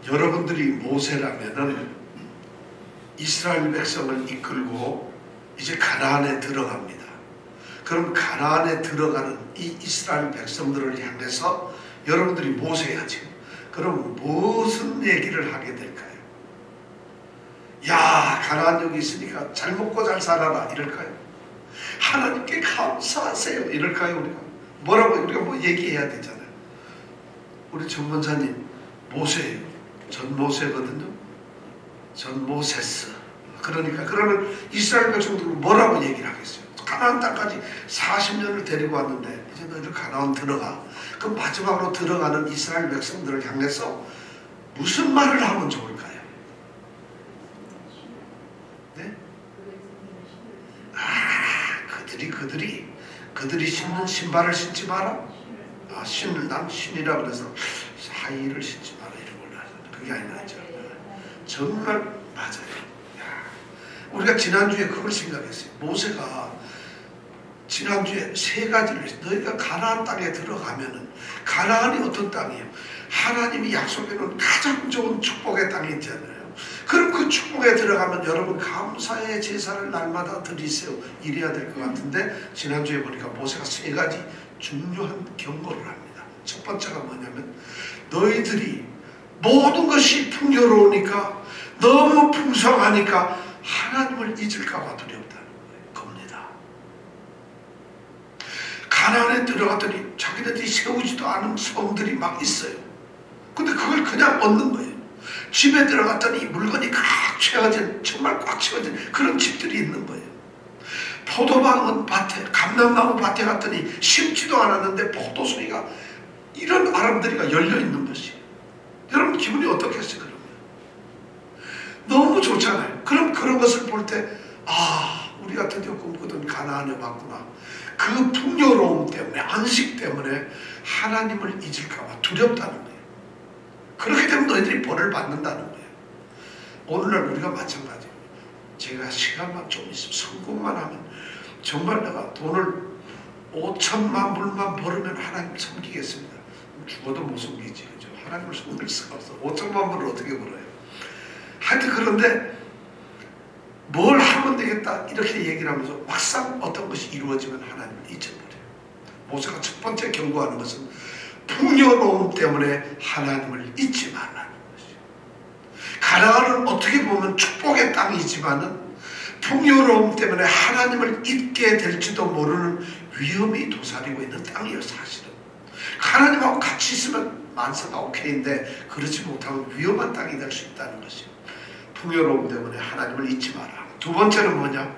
여러분들이 모세라면은 이스라엘 백성을 이끌고 이제 가나안에 들어갑니다. 그럼 가나안에 들어가는 이 이스라엘 백성들을 향해서 여러분들이 모세야지. 그럼 무슨 얘기를 하게 될까요? 야, 가나안 여기 있으니까 잘 먹고 잘 살아라 이럴까요? 하나님께 감사하세요 이럴까요? 우리가 뭐라고 우리가 뭐 얘기해야 되잖아요. 우리 전문사님 모세예요. 전 모세거든요. 전 모세스. 그러니까 그러면 이스라엘 백성들은 뭐라고 얘기를 하겠어요? 가나안 땅까지 40년을 데리고 왔는데 이제 너희들 가나안 들어가. 그럼 마지막으로 들어가는 이스라엘 백성들을 향해서 무슨 말을 하면 좋을까요? 네? 그들이 신는 신발을 신지 마라. 난 신이라 그래서 하이힐을 신지 마라 이런 걸로 하잖아요. 그게 아니라죠. 정말 맞아요. 우리가 지난주에 그걸 생각했어요. 모세가 지난주에 세 가지를 했어요. 너희가 가나안 땅에 들어가면은 가나안이 어떤 땅이에요? 하나님이 약속해 놓은 가장 좋은 축복의 땅이 있잖아요. 그럼 그 축복에 들어가면 여러분 감사의 제사를 날마다 드리세요. 이래야 될 것 같은데 지난주에 보니까 모세가 세 가지 중요한 경고를 합니다. 첫 번째가 뭐냐면 너희들이 모든 것이 풍요로우니까 너무 풍성하니까 하나님을 잊을까봐 두렵다는 겁니다. 가나안에 들어갔더니 자기네들이 세우지도 않은 성들이 막 있어요. 근데 그걸 그냥 얻는 거예요. 집에 들어갔더니 물건이 꽉 채워진, 정말 꽉 채워진 그런 집들이 있는 거예요. 포도방은 밭에, 감람나무 밭에 갔더니 심지도 않았는데 포도송이가 이런 아름드리가 열려있는 것이에요. 여러분 기분이 어떻겠어요? 그러면 너무 좋잖아요. 그럼 그런 것을 볼 때 우리가 드디어 꿈꾸던 가나안에 왔구나. 그 풍요로움 때문에, 안식 때문에 하나님을 잊을까 봐 두렵다는 거예요. 그렇게 되면 너희들이 벌을 받는다는 거예요. 오늘날 우리가 마찬가지예요. 제가 시간만 좀 있으면 성공만 하면 정말 내가 돈을 5천만 불만 벌으면 하나님을 섬기겠습니다. 죽어도 못 섬기지. 그죠? 하나님을 섬길 수가 없어. 5천만 불을 어떻게 벌어요? 하여튼 그런데 뭘 하면 되겠다 이렇게 얘기를 하면서 막상 어떤 것이 이루어지면 하나님을 잊어버려요. 모세가 첫 번째 경고하는 것은 풍요로움 때문에 하나님을 잊지 말라는 것이죠. 가나안은 어떻게 보면 축복의 땅이지만은 풍요로움 때문에 하나님을 잊게 될지도 모르는 위험이 도사리고 있는 땅이에요. 사실은 하나님하고 같이 있으면 만사가 오케이인데 그렇지 못하면 위험한 땅이 될 수 있다는 것이에요. 풍요로움 때문에 하나님을 잊지 마라. 두 번째는 뭐냐?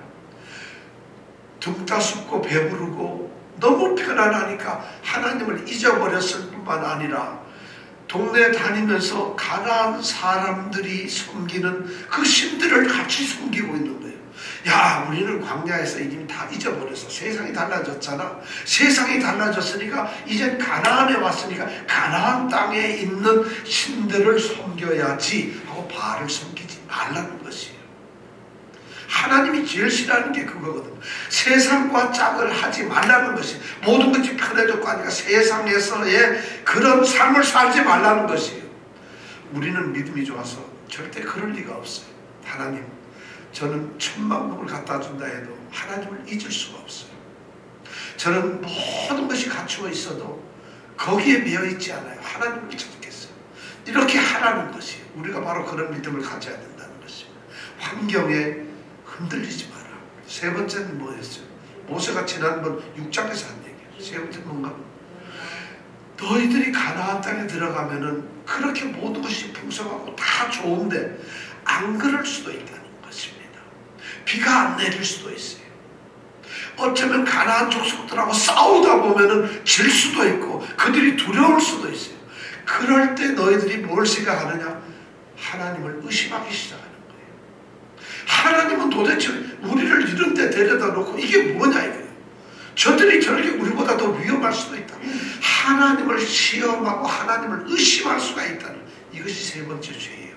등 따숩고 배부르고 너무 편안하니까 하나님을 잊어버렸을 뿐만 아니라 동네 다니면서 가나안 사람들이 섬기는 그 신들을 같이 섬기고 있는 거예요. 야, 우리는 광야에서 이미 다 잊어버렸어. 세상이 달라졌잖아. 세상이 달라졌으니까 이제 가나안에 왔으니까 가나안 땅에 있는 신들을 섬겨야지 하고 바알을 섬기지 말라는 것이에요. 하나님이 제일 싫어하는 게 그거거든. 세상과 짝을 하지 말라는 것이 모든 것이 편해졌고 하니까 세상에서의 그런 삶을 살지 말라는 것이에요. 우리는 믿음이 좋아서 절대 그럴 리가 없어요. 하나님, 저는 1000만 법을 갖다 준다 해도 하나님을 잊을 수가 없어요. 저는 모든 것이 갖추어 있어도 거기에 매여 있지 않아요. 하나님을 찾겠어요. 이렇게 하라는 것이에요. 우리가 바로 그런 믿음을 가져야 된다는 것입니다. 환경에 흔들리지 마라. 세 번째는 뭐였어요? 모세가 지난번 6장에서 한 얘기예요. 세 번째는 뭔가? 너희들이 가나안 땅에 들어가면은 그렇게 모든 것이 풍성하고 다 좋은데 안 그럴 수도 있다는 것입니다. 비가 안 내릴 수도 있어요. 어쩌면 가나안 족속들하고 싸우다 보면은 질 수도 있고 그들이 두려울 수도 있어요. 그럴 때 너희들이 뭘 생각하느냐? 하나님을 의심하기 시작하는 거예요. 하나님은 도대체 우리를 이런 데 데려다 놓고 이게 뭐냐 이거예요. 저들이 저렇게 우리보다 더 위험할 수도 있다. 하나님을 시험하고 하나님을 의심할 수가 있다는, 이것이 세 번째 죄예요.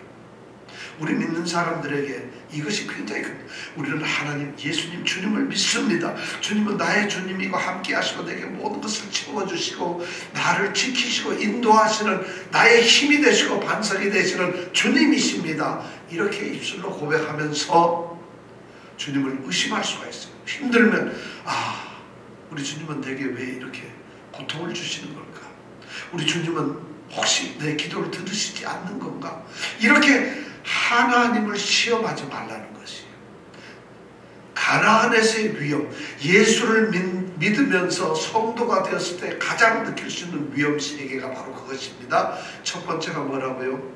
우리 믿는 사람들에게 이것이 굉장히 큽니다. 우리는 하나님, 예수님, 주님을 믿습니다. 주님은 나의 주님이고 함께 하시고 내게 모든 것을 채워주시고 나를 지키시고 인도하시는 나의 힘이 되시고 반석이 되시는 주님이십니다. 이렇게 입술로 고백하면서 주님을 의심할 수가 있어요. 힘들면 우리 주님은 내게 왜 이렇게 고통을 주시는 걸까? 우리 주님은 혹시 내 기도를 들으시지 않는 건가? 이렇게 하나님을 시험하지 말라는 것이에요. 가나안에서의 위험, 예수를 믿으면서 성도가 되었을 때 가장 느낄 수 있는 위험 세 개가 바로 그것입니다. 첫 번째가 뭐라고요?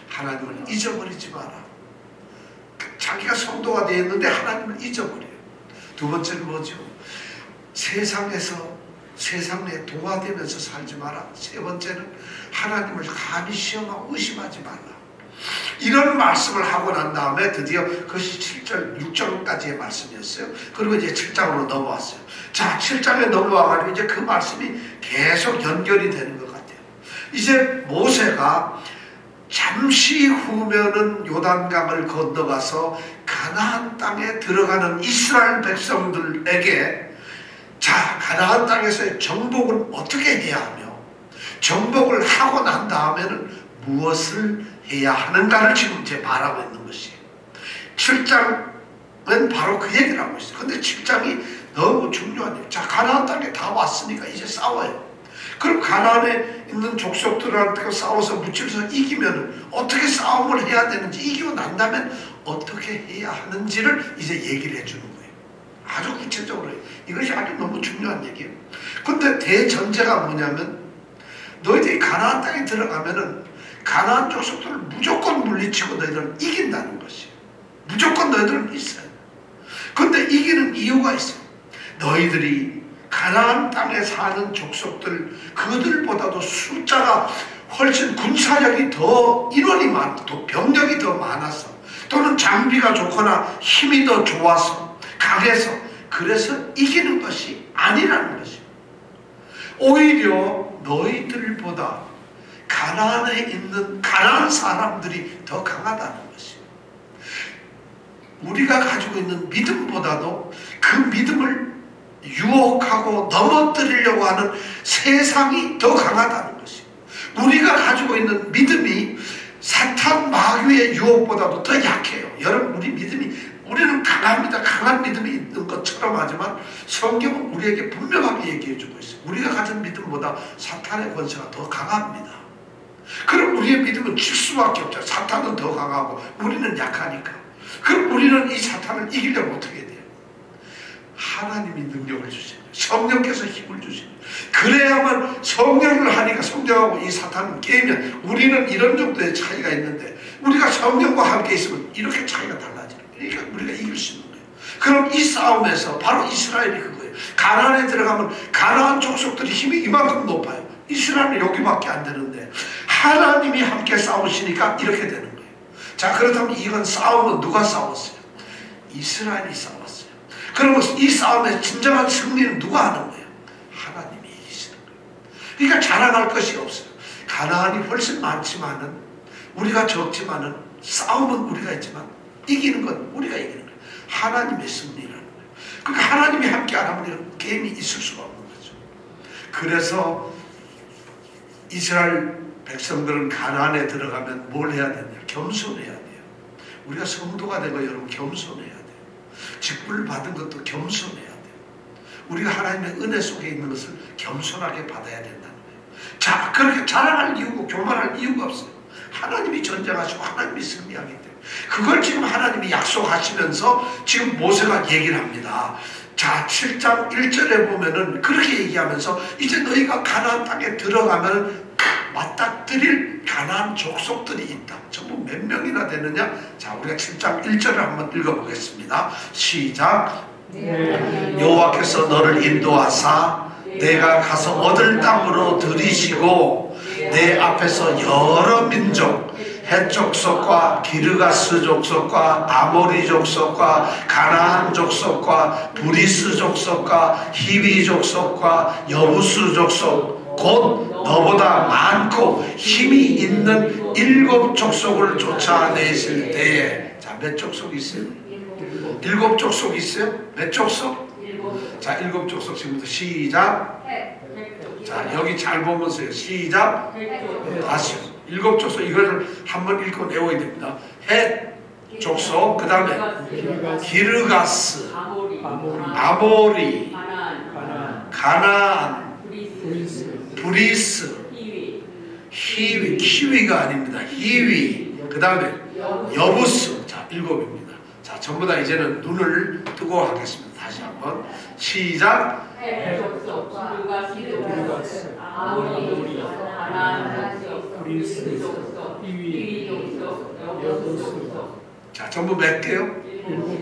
하나님을 잊어버리지 마라. 자기가 성도가 되었는데 하나님을 잊어버려요. 두 번째는 뭐죠? 세상에 동화되면서 살지 마라. 세 번째는 하나님을 감히 시험하고 의심하지 말라. 이런 말씀을 하고 난 다음에 드디어 그것이 7절, 6절까지의 말씀이었어요. 그리고 이제 7장으로 넘어왔어요. 자, 7장에 넘어와가지고 이제 그 말씀이 계속 연결이 되는 것 같아요. 이제 모세가 잠시 후면은 요단강을 건너가서 가나안 땅에 들어가는 이스라엘 백성들에게 자, 가나안 땅에서의 정복은 어떻게 해야 하며 정복을 하고 난 다음에는 무엇을 해야 하는가를 지금 이제 말하고 있는 것이에요. 7장은 바로 그 얘기를 하고 있어요. 근데 7장이 너무 중요한 얘기예요. 자, 가나안 땅에 다 왔으니까 이제 싸워요. 그럼 가나안에 있는 족속들한테 싸워서 묻혀서 이기면 어떻게 싸움을 해야 되는지, 이기고 난 다음엔 어떻게 해야 하는지를 이제 얘기를 해주는 거예요. 아주 구체적으로 해요. 이것이 아주 너무 중요한 얘기예요. 근데 대전제가 뭐냐면 너희들이 가나안 땅에 들어가면은 가나안 족속들을 무조건 물리치고 너희들은 이긴다는 것이에요. 무조건 너희들은 있어요. 근데 이기는 이유가 있어요. 너희들이 가나안 땅에 사는 족속들, 그들보다도 숫자가 훨씬 군사력이 더, 인원이 많고 병력이 더 많아서, 또는 장비가 좋거나 힘이 더 좋아서, 강해서, 그래서 이기는 것이 아니라는 것이에요. 오히려 너희들보다 가나안에 있는 가나안 사람들이 더 강하다는 것이에요. 우리가 가지고 있는 믿음보다도 그 믿음을 유혹하고 넘어뜨리려고 하는 세상이 더 강하다는 것이에요. 우리가 가지고 있는 믿음이 사탄 마귀의 유혹보다도 더 약해요. 여러분, 우리는 강합니다. 강한 믿음이 있는 것처럼 하지만 성경은 우리에게 분명하게 얘기해주고 있어요. 우리가 가진 믿음보다 사탄의 권세가 더 강합니다. 그럼 우리의 믿음은 질 수밖에 없죠. 사탄은 더 강하고 우리는 약하니까. 그럼 우리는 이 사탄을 이기려면 어떻게 해야 돼요? 하나님이 능력을 주세요. 성령께서 힘을 주세요. 그래야만 성령을 하니까 성령하고 이 사탄은 깨면 우리는 이런 정도의 차이가 있는데 우리가 성령과 함께 있으면 이렇게 차이가 달라지는 거예요. 그러니까 우리가 이길 수 있는 거예요. 그럼 이 싸움에서 바로 이스라엘이 그거예요. 가나안에 들어가면 가나안 족속들이 힘이 이만큼 높아요. 이스라엘은 여기밖에 안 되는데 하나님이 함께 싸우시니까 이렇게 되는 거예요. 자, 그렇다면 이건 싸움은 누가 싸웠어요? 이스라엘이 싸웠어요. 그러면 이 싸움의 진정한 승리는 누가 하는 거예요? 하나님이 이기시는 거예요. 그러니까 자랑할 것이 없어요. 가나안이 훨씬 많지만은, 우리가 적지만은, 싸움은 우리가 있지만 이기는 건 우리가 이기는 거예요. 하나님의 승리라는 거예요. 그러니까 하나님이 함께 안 하면 이런 게임이 있을 수가 없는 거죠. 그래서 이스라엘 백성들은 가나안에 들어가면 뭘 해야 되냐? 겸손해야 돼요. 우리가 성도가 되고 여러분 겸손해야 돼요. 직분을 받은 것도 겸손해야 돼요. 우리가 하나님의 은혜 속에 있는 것을 겸손하게 받아야 된다는 거예요. 자, 그렇게 자랑할 이유고 교만할 이유가 없어요. 하나님이 전쟁하시고 하나님이 승리하기 때문에. 그걸 지금 하나님이 약속하시면서 지금 모세가 얘기를 합니다. 자, 7장 1절에 보면은 그렇게 얘기하면서 이제 너희가 가나안 땅에 들어가면 맞닥뜨릴 가나안 족속들이 있다. 전부 몇 명이나 되느냐? 자, 우리가 7장 1절을 한번 읽어보겠습니다. 시작. 여호와께서 너를 인도하사 내가 가서 얻을 땅으로 들이시고 내 앞에서 여러 민족, 헷 족속과 기르가스 족속과 아모리 족속과 가나안 족속과 브리스 족속과 히비 족속과 여부스 족속, 곧 너보다 많고 힘이 있는 일곱 족속을 쫓아내실 때에, 자, 몇 족속이 있어요? 일곱 족속이 있어요? 몇 족속? 자, 일곱 족속 지금부터 시작. 자, 여기 잘 보면서요. 시작. 다시. 일곱 족속, 이거를 한번 읽고 외워야 됩니다. 헷 족속, 그 다음에 기르가스, 아모리, 가나안, 브리스, 히위, 키위가 아닙니다. 히위, 그 다음에 여부스. 자, 일곱입니다. 자, 전부 다 이제는 눈을 뜨고 하겠습니다. 다시 한번 시작. 자, 전부 몇 개요?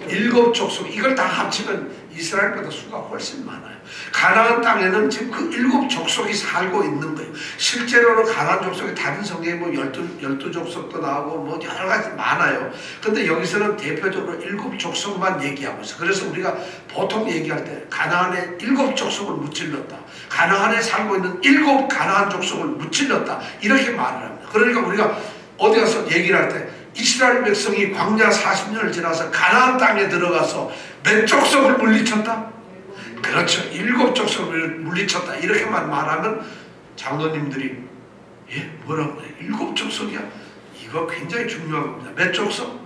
일곱 족속. 이걸 다 합치면 이스라엘보다 수가 훨씬 많아요. 가나안 땅에는 지금 그 일곱 족속이 살고 있는 거예요. 실제로는 가나안 족속이 다른 성경에 뭐 12족속도 나오고 뭐 여러 가지 많아요. 근데 여기서는 대표적으로 일곱 족속만 얘기하고 있어요. 그래서 우리가 보통 얘기할 때 가나안에 일곱 족속을 무찔렀다, 가나안에 살고 있는 일곱 가나안 족속을 무찔렀다, 이렇게 말을 합니다. 그러니까 우리가 어디 가서 얘기를 할 때 이스라엘 백성이 광야 40년을 지나서 가나안 땅에 들어가서 몇 족속을 물리쳤다? 그렇죠. 일곱 족속을 물리쳤다. 이렇게만 말하면 장로님들이 뭐라고 그래? 일곱 족속이야? 이거 굉장히 중요한 겁니다. 몇 족속?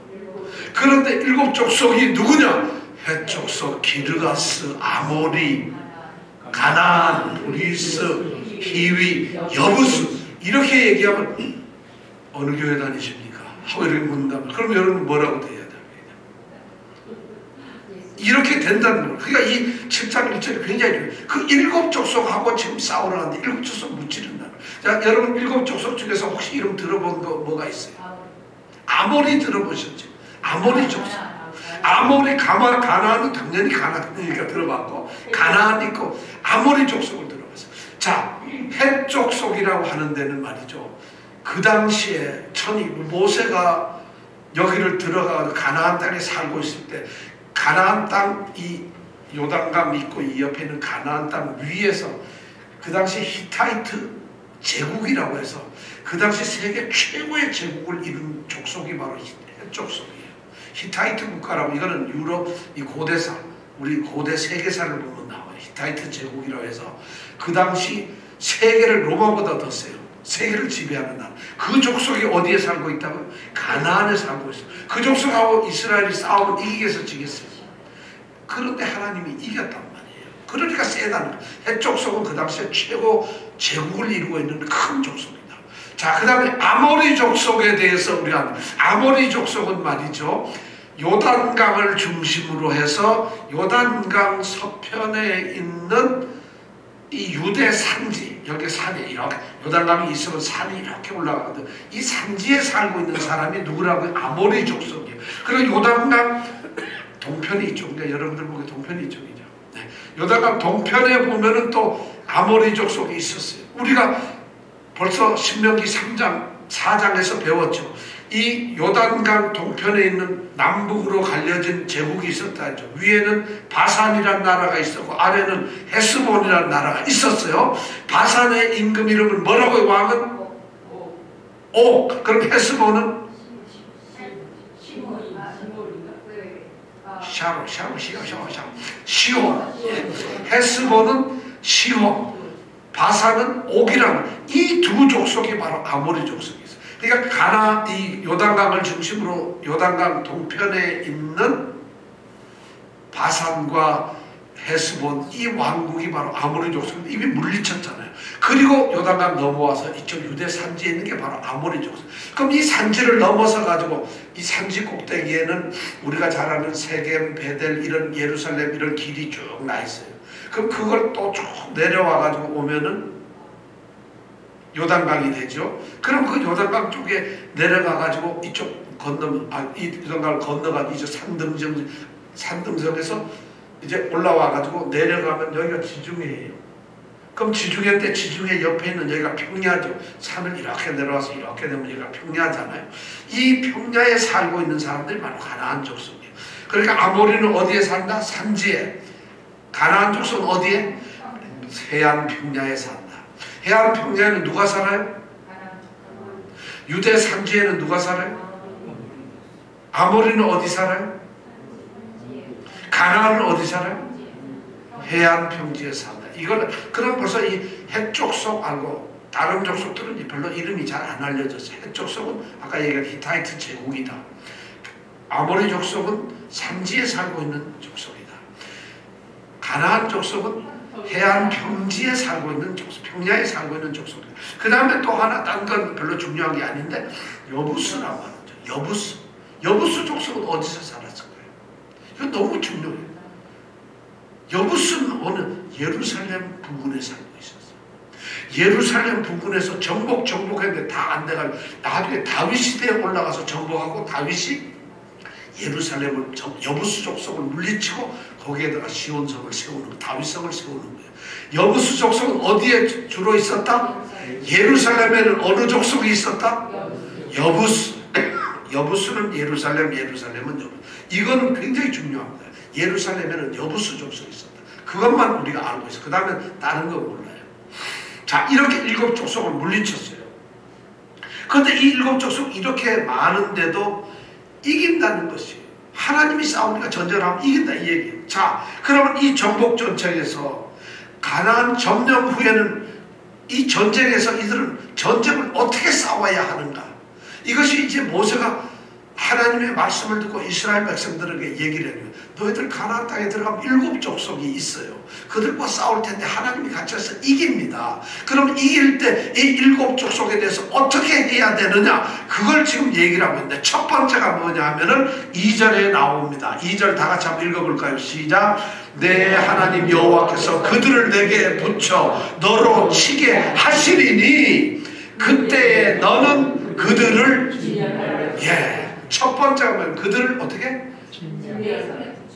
그런데 일곱 족속이 누구냐? 헷 족속, 기르가스, 아모리, 가나안, 브리스, 히위, 여부스. 이렇게 얘기하면 어느 교회 다니십니까? 하고 이렇게 묻는다면 그럼 여러분 뭐라고 돼야 됩니까? 이렇게 된다는 거예요. 그러니까 이 7장 1절이 굉장히 중요해요. 그 일곱 족속하고 지금 싸우러 가는데 일곱 족속 무찌른다는 거예요. 자, 여러분 일곱 족속 중에서 혹시 이름 들어본 거 뭐가 있어요? 아모리 들어보셨죠? 아모리 족속. 아모리, 가나안은 당연히 가나안이니까 들어봤고, 가나안 있고 아모리 족속을 들어봤어요. 자, 헷 족속이라고 하는 데는 말이죠, 그 당시에 모세가 여기를 들어가서 가나안 땅에 살고 있을 때 가나안 땅, 이 요단강 있고 이 옆에 있는 가나안 땅 위에서 그 당시 히타이트 제국이라고 해서 그 당시 세계 최고의 제국을 이룬 족속이 바로 헷 족속이에요. 히타이트 국가라고, 이거는 유럽 이 고대사, 우리 고대 세계사를 보면 나와요. 히타이트 제국이라고 해서 그 당시 세계를 로마보다 더 세요. 세계를 지배하는 나라. 그 족속이 어디에 살고 있다고요? 가나안에 살고 있어요. 그 족속하고 이스라엘이 싸우면 이기겠어, 지겠어요? 그런데 하나님이 이겼단 말이에요. 그러니까 세다는 거예요. 헷 족속은 그 당시에 최고 제국을 이루고 있는 큰 족속입니다. 자, 그 다음에 아모리 족속에 대해서 우리가, 아모리 족속은 말이죠, 요단강을 중심으로 해서 요단강 서편에 있는 이 유대 산지, 여기 산이 이렇게, 요단강이 있으면 산이 이렇게 올라가거든. 이 산지에 살고 있는 사람이 누구라고요? 아모리 족속이에요. 그리고 요단강 동편이 이쪽인가? 여러분들 보기 동편이 이쪽이죠. 네. 요단강 동편에 보면은 또 아모리 족속이 있었어요. 우리가 벌써 신명기 3장, 4장에서 배웠죠. 이 요단강 동편에 있는 남북으로 갈려진 제국이 있었다 했죠. 위에는 바산이라는 나라가 있었고 아래는 헤스본이라는 나라가 있었어요. 바산의 임금 이름은 뭐라고요? 왕은? 오. 그럼 헤스본은? 시온. 헤스본은 시온. 바산은 옥이라는, 이 두 족속이 바로 아모리 족속이에요. 그러니까 이 요단강을 중심으로 요단강 동편에 있는 바산과 헤스본, 이 왕국이 바로 아모리 족속인데 이미 물리쳤잖아요. 그리고 요단강 넘어와서 이쪽 유대 산지에 있는 게 바로 아모리 족속. 그럼 이 산지를 넘어서 가지고 이 산지 꼭대기에는 우리가 잘 아는 세겜, 베델, 이런 예루살렘 이런 길이 쭉 나 있어요. 그럼 그걸 또 쭉 내려와 가지고 오면은 요단강이 되죠. 그럼 그 요단강 쪽에 내려가 가지고 이쪽 건너면, 이 요단강을 건너가 이제 산등성에서 이제 올라와 가지고 내려가면 여기가 지중해예요. 그럼 지중해인데 지중해 옆에 있는 여기가 평야죠. 산을 이렇게 내려와서 이렇게 되면 여기가 평야잖아요. 이 평야에 살고 있는 사람들이 바로 가나안 족속이에요. 그러니까 아모리는 어디에 산다? 산지에. 가나안 족속은 어디에? 해안 평야에 산다. 해안 평야에는 누가 살아요? 유대 산지에는 누가 살아요? 아모리는 어디 살아요? 가나안은 어디 살아요? 해안 평지에 산다. 이거는 그럼 벌써 이 헷족속 알고 다른 족속들은 별로 이름이 잘 안 알려졌어요. 헷족속은 아까 얘기한 히타이트 제국이다. 아모리 족속은 산지에 살고 있는 족속이다. 가나안 족속은 해안 평지에 살고 있는 족속, 평야에 살고 있는 족속이다. 그 다음에 또 하나 딴 건 별로 중요한 게 아닌데 여부스라고 하는 죠. 여부스. 여부스 족속은 어디서 살았을 거예요? 이건 너무 중요해요. 여부스는 어느 예루살렘 부근에 살고 있었어요. 예루살렘 부근에서 정복했는데 다 안 돼가지고 나중에 다윗 시대에 올라가서 정복하고 다윗이 예루살렘을 여부스 족속을 물리치고 거기에다가 시온성을 세우는 거예요. 다윗성을 세우는 거예요. 여부스 족속은 어디에 주로 있었다? 예루살렘에는 어느 족속이 있었다? 여부스. 여부스는 예루살렘은 여부스. 이거는 굉장히 중요합니다. 예루살렘에는 여부스 족속이 있었다. 그것만 우리가 알고 있어요. 그 다음에 다른 거 몰라요. 자, 이렇게 7 족속을 물리쳤어요. 그런데 이 7 족속 이렇게 많은데도 이긴다는 것이 하나님이 싸우니까 전쟁을 하면 이긴다 이 얘기예요. 자, 그러면 이 정복 전쟁에서 가나안 점령 후에는 이 전쟁에서 이들은 전쟁을 어떻게 싸워야 하는가? 이것이 이제 모세가 하나님의 말씀을 듣고 이스라엘 백성들에게 얘기를 해요. 너희들 가나안 땅에 들어가면 7 족속이 있어요. 그들과 싸울 텐데 하나님이 같이 해서 이깁니다. 그럼 이길 때 이 7 족속에 대해서 어떻게 해야 되느냐? 그걸 지금 얘기를 하고 있는데 첫 번째가 뭐냐 하면은 2절에 나옵니다. 2절 다 같이 한번 읽어볼까요? 시작. 내 하나님 여호와께서 그들을 내게 붙여 너로 치게 하시리니 그때에 너는 그들을 첫 번째가 뭐예요? 그들을 어떻게?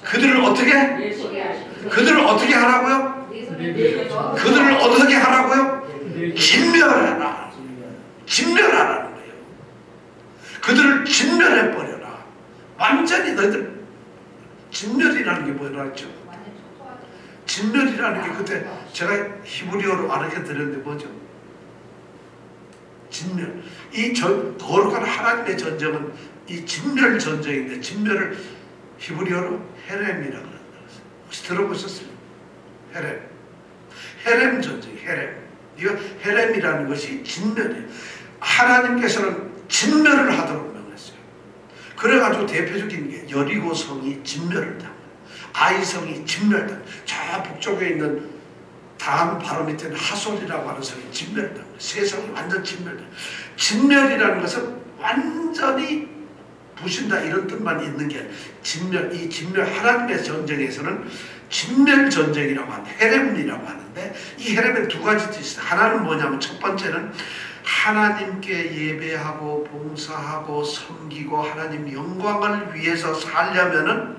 그들을 어떻게? 그들을 어떻게 하라고요? 그들을 어떻게 하라고요? 진멸하라. 진멸하라는 거예요. 그들을 진멸해버려라. 완전히 너희들 진멸이라는 게 뭐라 했죠? 진멸이라는 게 그때 제가 히브리어로 알려드렸는데 뭐죠? 진멸. 이 거룩한 하나님의 전쟁은 이 진멸 전쟁인데 진멸을 히브리어로 헤렘이라고 한다. 혹시 들어보셨어요? 헤렘 전쟁, 헤렘. 이거 헤렘이라는 것이 진멸이에요. 하나님께서는 진멸을 하도록 명했어요. 그래가지고 대표적인 게 여리고 성이 진멸을 당해요. 아이 성이 진멸당해요. 저 북쪽에 있는 다음 바로 밑에는 하솔이라고 하는 성이 진멸을 당해요. 세 성이 완전 진멸당해요. 진멸이라는 것은 완전히 부신다 이런 뜻만 있는 게 진멸, 이 진멸 하나님의 전쟁에서는 진멸 전쟁이라고 하는데 헤렘이라고 하는데 이 헤렘에 2가지 뜻이 있어요. 하나는 뭐냐면 첫 번째는 하나님께 예배하고 봉사하고 섬기고 하나님 영광을 위해서 살려면은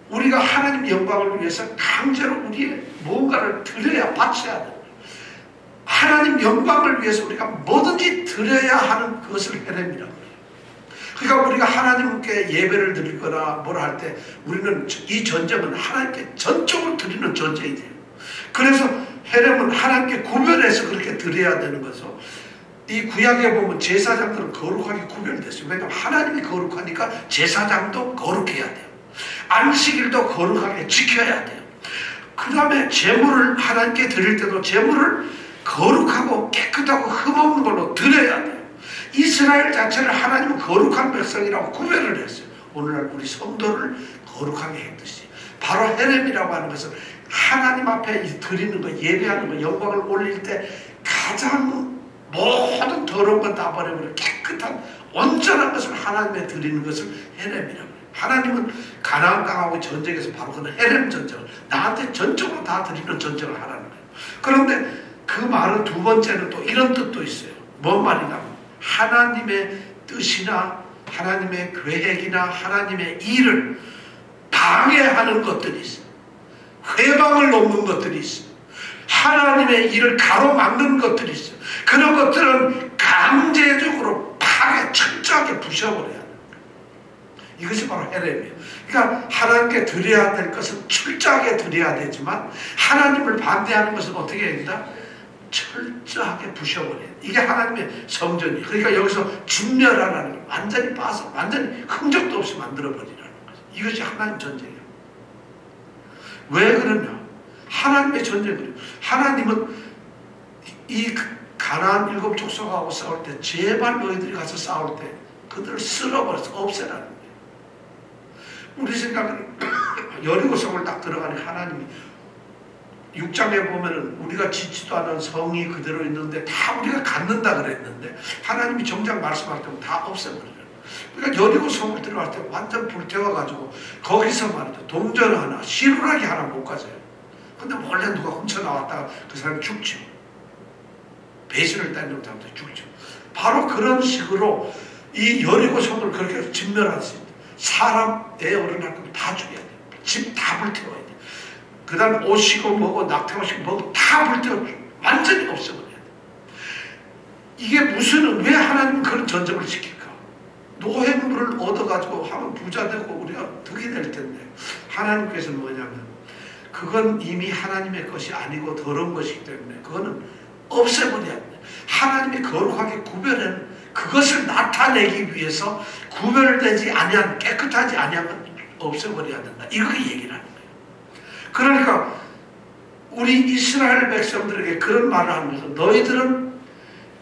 우리가 하나님 영광을 위해서 강제로 우리의 뭔가를 드려야 바쳐야 돼요. 하나님 영광을 위해서 우리가 뭐든지 드려야 하는 그것을 헤렘이라고 해요. 그러니까 우리가 하나님께 예배를 드리거나 뭐라 할 때 우리는 이 전쟁은 하나님께 전적으로 드리는 전쟁이 돼요. 그래서 헤렘은 하나님께 구별해서 그렇게 드려야 되는 거죠. 이 구약에 보면 제사장들은 거룩하게 구별됐어요. 왜냐하면 하나님이 거룩하니까 제사장도 거룩해야 돼요. 안식일도 거룩하게 지켜야 돼요. 그 다음에 제물을 하나님께 드릴 때도 제물을 거룩하고 깨끗하고 흠없는 걸로 드려야 돼요. 이스라엘 자체를 하나님은 거룩한 백성이라고 구별을 했어요. 오늘날 우리 성도를 거룩하게 했듯이 바로 헤렘이라고 하는 것은 하나님 앞에 드리는 거, 예배하는 거, 영광을 올릴 때 가장 모든 더러운 건 다 버려버리고 깨끗한 온전한 것을 하나님에 드리는 것을 헤렘이라고 해요. 하나님은 가나안 땅하고 전쟁에서 바로 그런 헤렘 전쟁을 나한테 전적으로 다 드리는 전쟁을 하라는 거예요. 그런데 그 말은 2번째는 또 이런 뜻도 있어요. 뭔 말이냐면 하나님의 뜻이나 하나님의 계획이나 하나님의 일을 방해하는 것들이 있어요. 회방을 놓는 것들이 있어요. 하나님의 일을 가로막는 것들이 있어요. 그런 것들은 강제적으로 파괴, 철저하게 부셔버려야 돼요. 이것이 바로 헤렘이에요. 그러니까 하나님께 드려야 될 것은 철저하게 드려야 되지만 하나님을 반대하는 것은 어떻게 해야 된다? 철저하게 부셔버려요. 이게 하나님의 성전이에요. 그러니까 여기서 진멸하라는 걸 완전히 빠서 완전히 흔적도 없이 만들어버리라는 거죠. 이것이 하나님 전쟁이에요. 왜 그러냐? 하나님의 전쟁이에요. 하나님은 이 가나안 7 족속하고 싸울 때 제발 너희들이 가서 싸울 때 그들을 쓸어버려서 없애라는 거예요. 우리 생각에는 여리고성을 딱 들어가니 하나님이 6장에 보면은 우리가 짓지도 않은 성이 그대로 있는데 다 우리가 갖는다 그랬는데 하나님이 정작 말씀할 때는 다 없애버려요. 그러니까 여리고성을 들어갈 때 완전 불태워가지고 거기서 말이죠. 동전 하나, 시루라기 하나 못 가져요. 근데 원래 누가 훔쳐나왔다가 그 사람이 죽죠. 배신을 따는 사람도 죽죠. 바로 그런 식으로 이 여리고성을 그렇게 진멸할 수 있다. 사람, 애, 어른 할 거면 다 죽여야 돼요. 집 다 불태워야 돼요. 그 다음에 옷이고 뭐고 낙태옷이고 뭐고 다 불태워 완전히 없애버려야 돼요. 이게 무슨, 왜 하나님은 그런 전쟁을 시킬까? 노획물을 얻어가지고 하면 부자 되고 우리가 득이 될 텐데 하나님께서는 뭐냐면 그건 이미 하나님의 것이 아니고 더러운 것이기 때문에 그거는 없애버려야 돼요. 하나님이 거룩하게 구별하는 그것을 나타내기 위해서 구별되지 아니한 깨끗하지 아니한 없애버려야 된다. 이렇게 얘기를 하는 거예요. 그러니까 우리 이스라엘 백성들에게 그런 말을 하면서 너희들은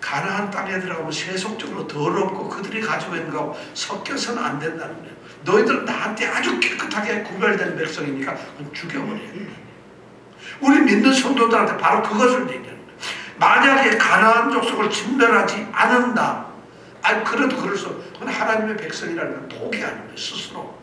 가나안 땅에 들어가면 세속적으로 더럽고 그들이 가지고 있는 거하고 섞여서는 안 된다는 거예요. 너희들은 나한테 아주 깨끗하게 구별된 백성이니까 죽여버려야 돼요. 우리 믿는 성도들한테 바로 그것을 얘기하는 거예요. 만약에 가나안 족속을 진멸하지 않는다. 아니 그래도 그럴 수 없어. 그건 하나님의 백성이라는 걸 포기하는 거예요. 스스로.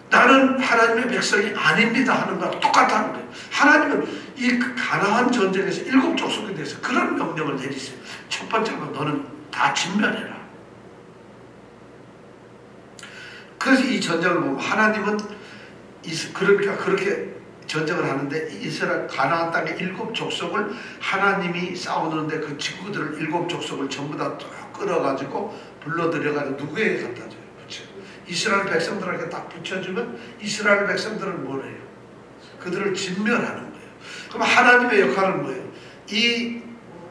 나는 하나님의 백성이 아닙니다 하는 거랑 똑같다는 거예요. 하나님은 이 가나안 전쟁에서 7 족속에 대해서 그런 명령을 내리세요. 첫 번째로 너는 다 진멸해라. 그래서 이 전쟁을 보면 하나님은 그러니까 그렇게 전쟁을 하는데 이스라엘 가나안 땅의 7 족속을 하나님이 싸우는데 그 친구들을 7 족속을 전부 다 끌어가지고 불러들여가지고 누구에게 갖다 줘요? 이스라엘 백성들에게 딱 붙여주면 이스라엘 백성들은 뭘 해요? 그들을 진멸하는 거예요. 그럼 하나님의 역할은 뭐예요? 이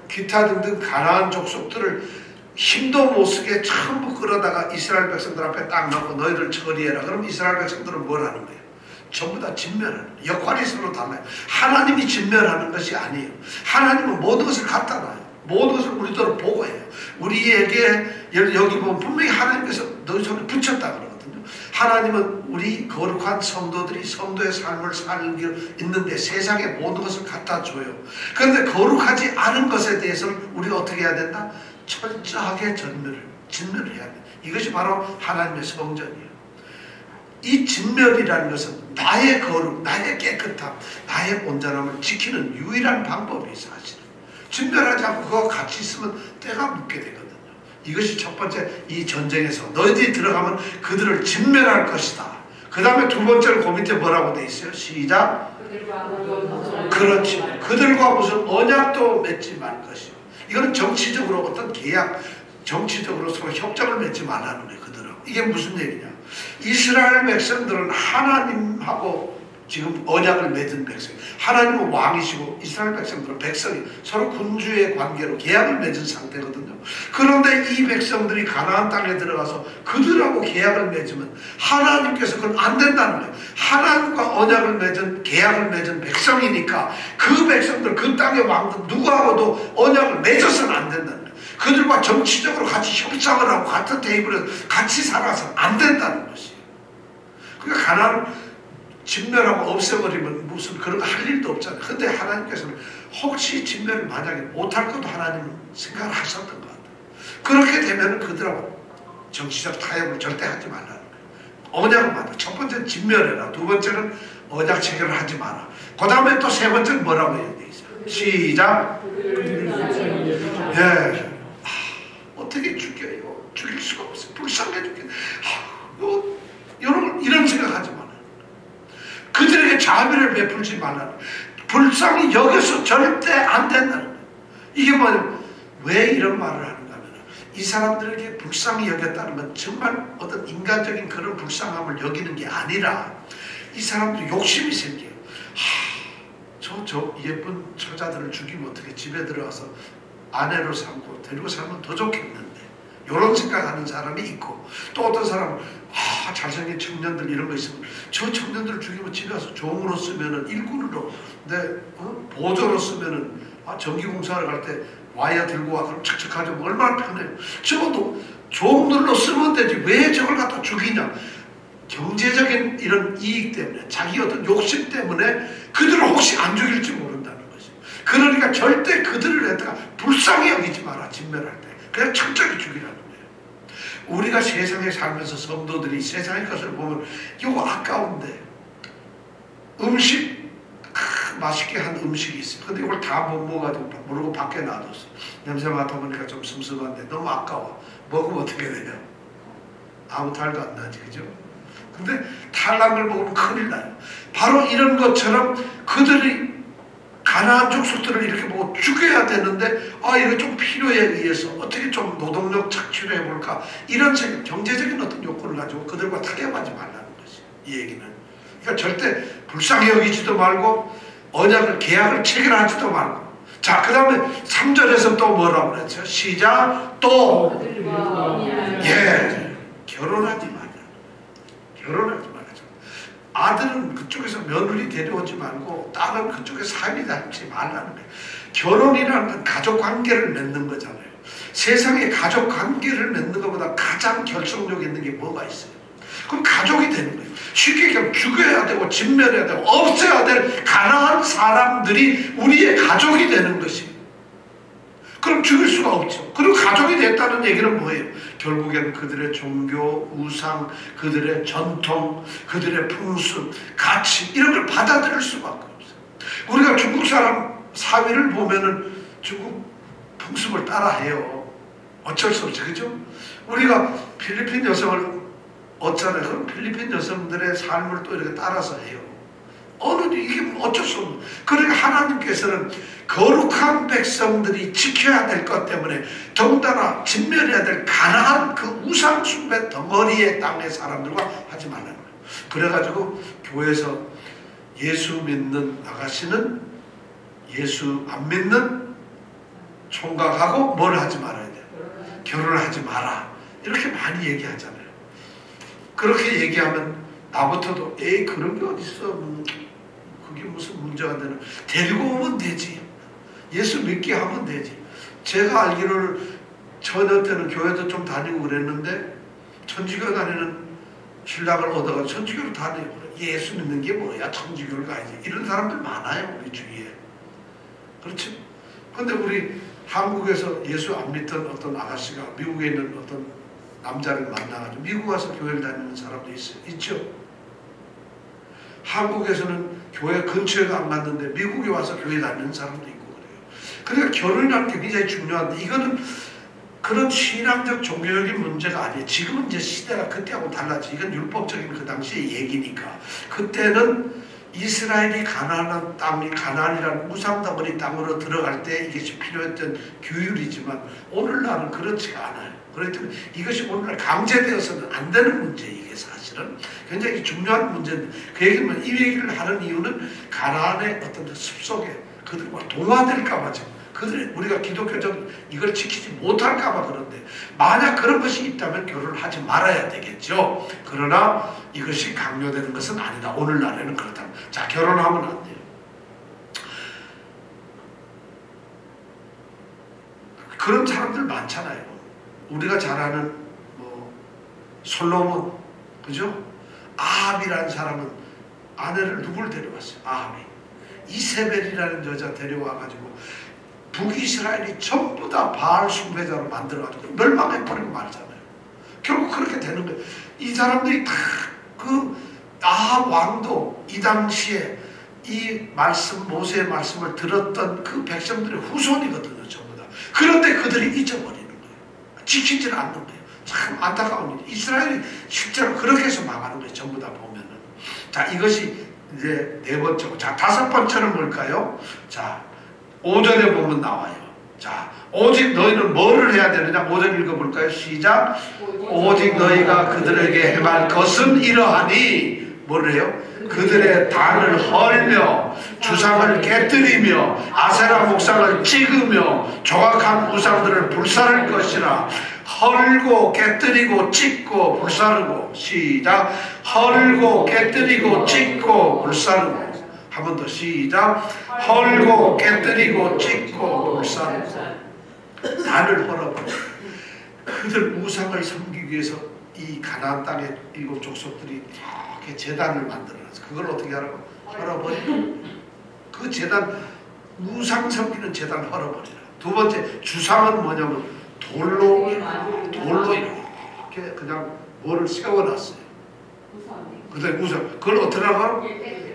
기타 등등 가나안 족속들을 힘도 못 쓰게 전부 끌어다가 이스라엘 백성들 앞에 딱 놓고 너희들 처리해라. 그럼 이스라엘 백성들은 뭘 하는 거예요? 전부 다 진멸하는 거예요. 역할이 서로 달라요. 하나님이 진멸하는 것이 아니에요. 하나님은 모든 것을 갖다 놔요. 모든 것을 우리들을 보고해요. 우리에게 여기 보면 분명히 하나님께서 너희 손에 붙였다 그러거든요. 하나님은 우리 거룩한 성도들이 성도의 삶을 살기 있는데 세상의 모든 것을 갖다 줘요. 그런데 거룩하지 않은 것에 대해서는 우리가 어떻게 해야 된다? 철저하게 진멸을 해야 돼. 이것이 바로 하나님의 성전이에요. 이 진멸이라는 것은 나의 거룩, 나의 깨끗함, 나의 온전함을 지키는 유일한 방법이 있어 사실은. 진멸하지 않고 그거 같이 있으면 때가 묻게 되거든요. 이것이 첫 번째 이 전쟁에서 너희들이 들어가면 그들을 진멸할 것이다. 그 다음에 두 번째로 그 밑에 뭐라고 돼 있어요? 시작. 그렇지. 그들과 무슨 언약도 맺지 말 것이요. 이거는 정치적으로 어떤 계약, 정치적으로 서로 협정을 맺지 말라는 거예요. 그들하고. 이게 무슨 얘기냐? 이스라엘 백성들은 하나님하고 지금 언약을 맺은 백성. 하나님은 왕이시고 이스라엘 백성들은 백성이 서로 군주의 관계로 계약을 맺은 상태거든요. 그런데 이 백성들이 가나안 땅에 들어가서 그들하고 계약을 맺으면 하나님께서 그건 안 된다는 거예요. 하나님과 언약을 맺은 계약을 맺은 백성이니까 그 백성들 그 땅의 왕들 누구하고도 언약을 맺어서는 안 된다는 거예요. 그들과 정치적으로 같이 협상을 하고 같은 테이블에서 같이 살아서는 안 된다는 것이에요. 그러니까 가나안을 진멸하고 없애버리면 무슨 그런 거 할 일도 없잖아요. 근데 하나님께서는 혹시 진멸을 만약에 못할 것도 하나님은 생각을 하셨던 것 같아요. 그렇게 되면 그들하고 정치적 타협을 절대 하지 말라는 거예요. 언약을 만들어. 첫 번째는 진멸해라. 두 번째는 언약 체결을 하지 마라. 그 다음에 또 세 번째는 뭐라고 해야 돼 있어요? 시작. 예. 어떻게 죽여요? 죽일 수가 없어요. 불쌍해 죽겠네. 여러분 이런 생각하지 마라. 그들에게 자비를 베풀지 말라는 거예요. 불쌍히 여겨서 절대 안 된다는 거예요. 이게 뭐냐면 왜 이런 말을 하는가 하면 이 사람들에게 불쌍히 여겼다는 건 정말 어떤 인간적인 그런 불쌍함을 여기는 게 아니라 이 사람들이 욕심이 생겨요. 저 예쁜 처자들을 죽이면 어떻게 집에 들어가서 아내로 삼고 데리고 살면 더 좋겠는데, 이런 생각하는 사람이 있고, 또 어떤 사람은 잘생긴 청년들 이런 거 있으면 저 청년들을 죽이면 집에 가서 종으로 쓰면은 일꾼으로 보조로 쓰면은 전기공사를 갈 때 와이어 들고 와 그럼 척척하죠. 얼마나 편해요. 적어도 종들로 쓰면 되지 왜 저걸 갖다 죽이냐. 경제적인 이런 이익 때문에, 자기 어떤 욕심 때문에 그들을 혹시 안 죽일지 모른다는 것이. 그러니까 절대 그들을 갖다가 불쌍히 여기지 마라. 진멸할 때 그냥 철저히 죽이라는 거예요. 우리가 세상에 살면서 성도들이 세상의 것을 보면 이거 아까운데, 음식 맛있게 한 음식이 있어요. 근데 이걸 다 못 먹어가지고 모르고 밖에 놔뒀어. 냄새 맡아보니까 좀 슴슴한데 너무 아까워. 먹으면 어떻게 되냐? 아무 탈도 안 나지, 그죠? 근데 탈난 걸 먹으면 큰일 나요. 바로 이런 것처럼 그들이 가난한 족속들을 이렇게 보고 죽여야 되는데, 이거 좀 필요에 의해서 어떻게 좀 노동력 착취를 해볼까, 이런 생각, 경제적인 어떤 요건을 가지고 그들과 타협하지 말라는 것이 이 얘기는. 그러니까 절대 불쌍히 여기지도 말고 언약을, 계약을 체결하지도 말고. 자, 그 다음에 3절에서 또 뭐라고 그랬죠? 시작. 또 결혼하지 말라. 결혼하지 말라. 아들은 그쪽에서 며느리 데려오지 말고 딸은 그쪽에 사위 닮지 말라는 거예요. 결혼이라는 건 가족관계를 맺는 거잖아요. 세상에 가족관계를 맺는 것보다 가장 결속력 있는 게 뭐가 있어요? 그럼 가족이 되는 거예요. 쉽게 얘기하면 죽여야 되고 진멸해야 되고 없애야 될 가난한 사람들이 우리의 가족이 되는 것이. 그럼 죽일 수가 없죠. 그리고 가족이 됐다는 얘기는 뭐예요? 결국에는 그들의 종교, 우상, 그들의 전통, 그들의 풍습, 가치, 이런 걸 받아들일 수밖에 없어요. 우리가 중국 사람 사위를 보면은 중국 풍습을 따라해요. 어쩔 수 없죠. 그죠? 우리가 필리핀 여성을 어쩌나, 그럼 필리핀 여성들의 삶을 또 이렇게 따라서 해요. 이게 어쩔 수 없는. 그러니까 하나님께서는 거룩한 백성들이 지켜야 될 것 때문에 더군다나 진멸해야 될 가난한 그 우상 숭배 덩어리의 땅의 사람들과 하지 말라는 거예요. 그래가지고 교회에서 예수 믿는 아가씨는 예수 안 믿는 총각하고 뭘 하지 말아야 돼요? 결혼을 하지 마라. 이렇게 많이 얘기하잖아요. 그렇게 얘기하면 나부터도 그런 게 어딨어. 그게 무슨 문제가 되나. 데리고 오면 되지. 예수 믿게 하면 되지. 제가 알기로는 처녀 때는 교회도 좀 다니고 그랬는데 천주교 다니는 신랑을 얻어가 천주교로 다니고, 예수 믿는 게 뭐야? 천주교를 가야지. 이런 사람들 많아요, 우리 주위에. 그렇죠? 근데 우리 한국에서 예수 안 믿던 어떤 아가씨가 미국에 있는 어떤 남자를 만나가지고 미국 와서 교회를 다니는 사람도 있죠? 한국에서는 교회 근처에도 안 갔는데 미국에 와서 교회 다니는 사람도 있고 그래요. 그러니까 결혼이라는 게 굉장히 중요한데, 이거는 그런 신앙적 종교적인 문제가 아니에요. 지금은 이제 시대가 그때하고 달라지. 이건 율법적인 그 당시의 얘기니까. 그때는 이스라엘이 가나안 땅이, 가나안이라는 우상덩어리 땅으로 들어갈 때 이것이 필요했던 규율이지만 오늘날은 그렇지가 않아요. 그렇기 때문에 이것이 오늘날 강제되어서는 안 되는 문제, 이게 사실은 굉장히 중요한 문제인데, 그 얘기는 이 얘기를 하는 이유는 가나안의 어떤 습속에 그들과 동화될까봐 지금 그들이 우리가 기독교적 이걸 지키지 못할까봐 그런데, 만약 그런 것이 있다면 결혼을 하지 말아야 되겠죠. 그러나 이것이 강요되는 것은 아니다. 오늘날에는 그렇다. 자, 결혼하면 안 돼요. 그런 사람들 많잖아요. 우리가 잘 아는 솔로몬, 그죠? 아합이라는 사람은 아내를 누굴 데려왔어요? 아합이. 이세벨이라는 여자 데려와가지고 북이스라엘이 전부 다 바알 숭배자로 만들어가지고 멸망해버리고 말잖아요. 결국 그렇게 되는 거예요. 이 사람들이 다 그 아합 왕도 이 당시에 이 말씀, 모세의 말씀을 들었던 그 백성들의 후손이거든요, 전부 다. 그런데 그들이 잊어버리는 거예요. 지키지를 않는 거예요. 참 안타까운 일. 이스라엘이 실제로 그렇게 해서 망하는 거예요, 전부 다 보면은. 자, 이것이 이제 네 번째고. 자, 다섯 번째는 뭘까요? 자, 5절에 보면 나와요. 자, 오직 너희는 뭐를 해야 되느냐? 5절 읽어볼까요? 시작. 오직 너희가 그들에게 행할 것은 이러하니, 뭐를 해요? 그들의 단을 헐며 주상을 깨뜨리며 아세라 목상을 찍으며 조각한 우상들을 불사를 것이라. 헐고 깨뜨리고 찍고 불사르고. 시작. 헐고 깨뜨리고 찍고 불사르고. 한 번 더 시작. 헐고 깨뜨리고 찍고 불사르고. 단을 헐어버려. 그들 우상을 섬기기 위해서 이 가나안 땅의 일곱 족속들이 이렇게 제단을 만들어놨어. 그걸 어떻게 하라고? 헐어버리라. 그 제단, 우상 섬기는 제단 헐어버리라. 두 번째, 주상은 뭐냐면 돌로 이렇게 그냥 뭐를 세워놨어요. 그다음에 우상, 그걸 어떻게 하라고?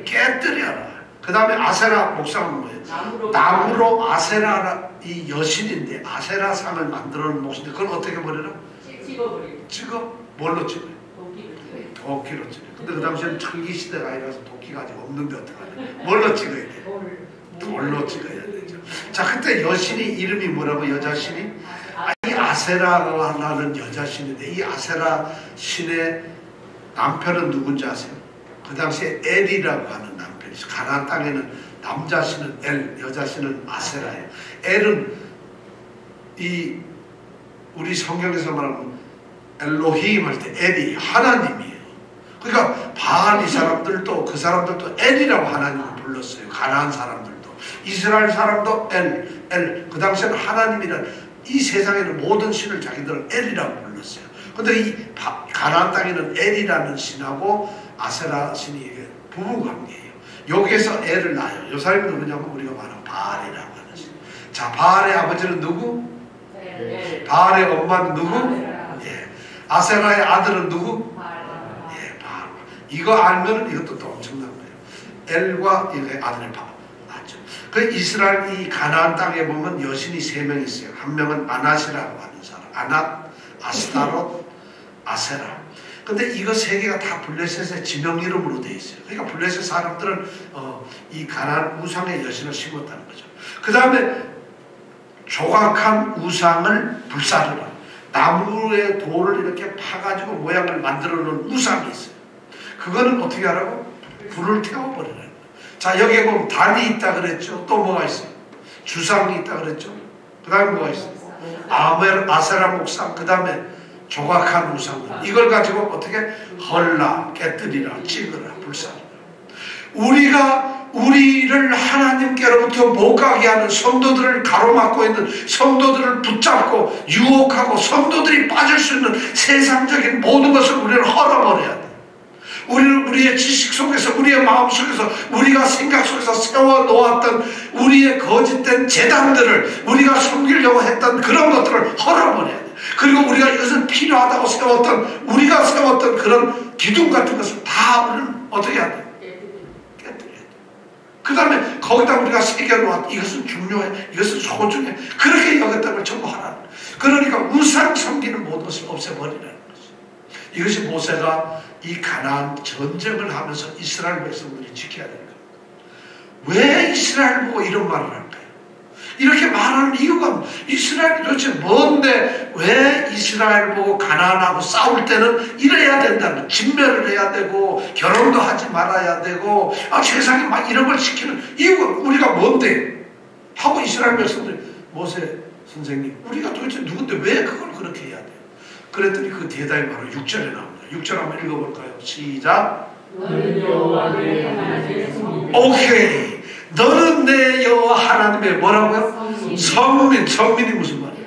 깨뜨려라. 그 다음에 아세라 목상은 뭐예요? 나무로 아세라, 이 여신인데 아세라 상을 만들어 놓은 목신데 그걸 어떻게 버려라? 찍어? 뭘로 찍어요? 도끼로 찍어요. 근데 그 당시에는 철기 시대가 아니라서 도끼가 아직 없는데 어떡하냐? 뭘로 찍어야 돼? 돌로 찍어야 되죠. 자, 그때 여신이 이름이 뭐라고? 여자신이? 이 아세라라는 여자신인데 이 아세라 신의 남편은 누군지 아세요? 그 당시에 엘이라고 하는 남편이죠. 가나안 땅에는 남자 신은 엘, 여자 신은 아세라예요. 엘은 이 우리 성경에서 말하는 엘로힘 할 때 엘이 하나님이에요. 그러니까 바알 이 사람들도 그 사람들도 엘이라고 하나님을 불렀어요. 가나안 사람들도 이스라엘 사람도 엘. 그 당시에는 하나님이란 이 세상에는 모든 신을 자기들은 엘이라고 불렀어요. 근데 이 가나안 땅에는 엘이라는 신하고 아세라 신이 부부관계예요. 여기에서 애를 낳아요. 이 사람이 누구냐면 우리가 말하는 바알이라고 하는 신. 자, 바알의 아버지는 누구? 바알의 엄마는 누구? 예. 아세라의 아들은 누구? 예, 바알. 이거 알면 이것도 또 엄청난 거예요. 엘과 이게 아들의 바알. 맞죠? 그 이스라엘 이 가나안 땅에 보면 여신이 3명 있어요. 한 명은 아낫이라고 하는 사람. 아낫, 아스타롯, 아세라. 근데 이거 3개가 다 블레셋의 지명 이름으로 되어 있어요. 그러니까 블레셋 사람들은 이 가나안 우상의 여신을 심었다는 거죠. 그 다음에 조각한 우상을 불사르라. 나무의 돌을 이렇게 파가지고 모양을 만들어 놓은 우상이 있어요. 그거는 어떻게 하라고? 불을 태워버리라는 거예요. 자, 여기에 보면 단이 있다 그랬죠. 또 뭐가 있어요? 주상이 있다 그랬죠. 그 다음에 뭐가 있어요? 아세라 목상. 그 다음에 조각한 우상들. 이걸 가지고 어떻게 헐라, 깨뜨리라, 찍으라, 불사르라. 우리를 하나님께로부터 못 가게 하는 성도들을 가로막고 있는 성도들을 붙잡고 유혹하고 성도들이 빠질 수 있는 세상적인 모든 것을 우리는 헐어버려야 돼. 우리는 우리의 지식 속에서, 우리의 마음 속에서, 우리가 생각 속에서 세워놓았던 우리의 거짓된 재단들을, 우리가 섬기려고 했던 그런 것들을 헐어버려야 돼. 그리고 우리가 이것은 필요하다고 우리가 세웠던 그런 기둥 같은 것을 다 우리는 어떻게 해야 돼? 깨뜨려야 돼. 그 다음에 거기다 우리가 새겨놓았, 이것은 중요해, 이것은 소중해, 그렇게 여겼던 걸 전부 하라는 거예요. 그러니까 우상 섬기는 모든 것을 없애버리라는 거죠. 이것이 모세가 이 가나안 전쟁을 하면서 이스라엘 백성들이 지켜야 되는 거예요. 왜 이스라엘 보고 이런 말을 할까요? 이렇게 말하는 이유가 이스라엘이 도대체 뭔데 왜 이스라엘 보고 가나안하고 싸울 때는 이래야 된다는, 진멸을 해야 되고 결혼도 하지 말아야 되고 세상에 막 이런 걸 시키는 이유가 우리가 뭔데 하고 이스라엘 백성들이 모세 선생님 우리가 도대체 누군데 왜 그걸 그렇게 해야 돼요? 그랬더니 그 대답이 바로 6절에 나옵니다. 6절 한번 읽어볼까요? 시작. 오케이. 너는 내 여호와 하나님의 뭐라고요? 성민이 무슨 말이에요?